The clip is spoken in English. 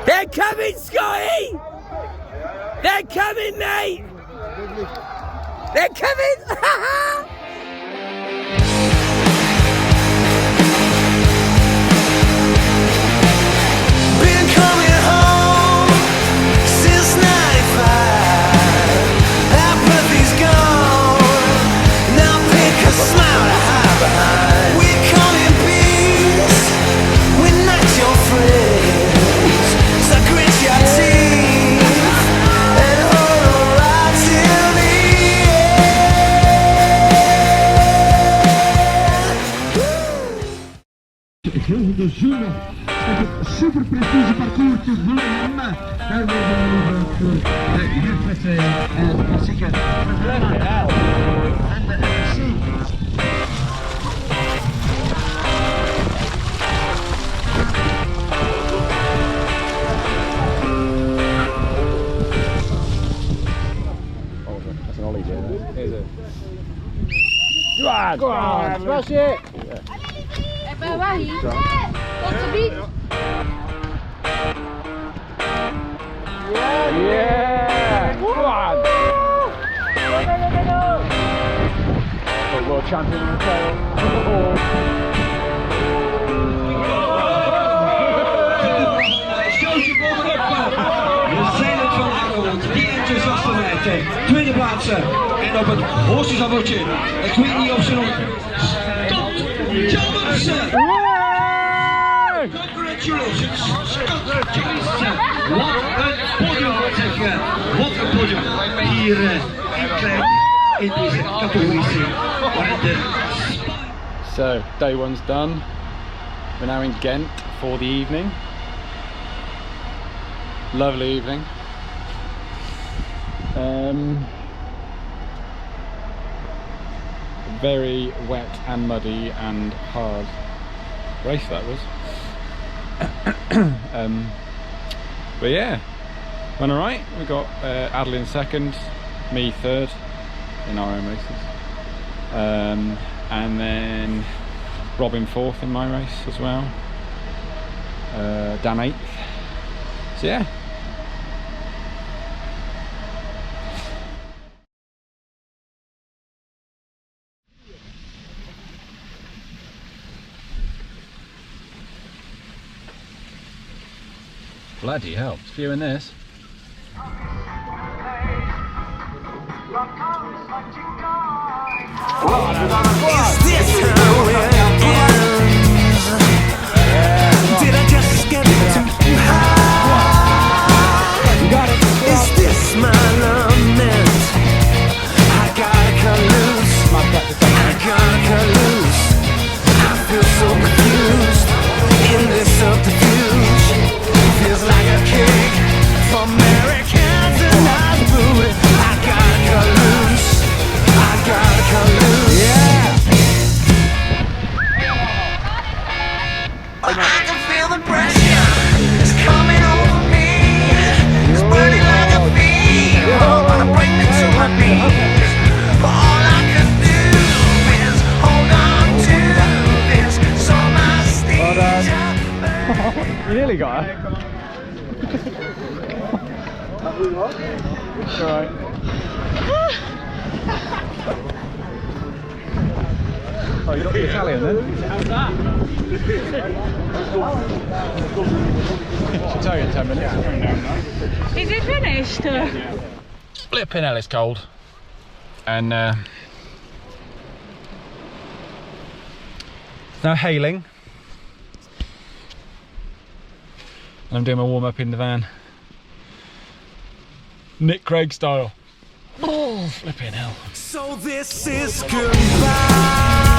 They're coming, Scotty! They're coming, mate! They're coming! De Zoenen met het super precieze parcours te Belgium. Daar worden we voor de jeugdwedstrijd en de klassieke en de NFC. Oh, that's an ollie, yeah. Here's a... Go on, smash it! Waar hier? Tot de beat. Yeah! Come on! The world champion in the tail. We zijn het van Archard, die enthousiaste meid. Tweede plaatsen. En op het hoogste zavotje. Ik weet niet of ze nog... Congratulations! Wat een podium, zeg je. Wat een podium. Hier in klein in deze categorie. So, day one's done. We're now in Ghent for the evening. Lovely evening. Very wet and muddy and hard race that was. But yeah, went alright. We got Adeline second, me third in our own races, and then Robin fourth in my race as well. Dan eighth. So yeah. Bloody hell, it's viewing this. Is this how it ends? Did I just get too high? Is this my lament? I gotta cut loose. I gotta cut loose. I feel so confused in this subterfuge. Feels like a kick for Americans and I boot. I gotta cut loose. I gotta cut loose. Yeah. I can feel the pressure. It's coming over me. It's burning like a fever. Wanna bring me to my knees. But all I can do is hold on to this. So my steeds are You nearly got her. Alright. Oh, you got the Italian then? How's that? Should tell you in 10 minutes. Is it finished? Flipping hell, it's cold. And it's now hailing. And I'm doing my warm up in the van. Nick Craig style. Oh, flipping hell. So this is goodbye.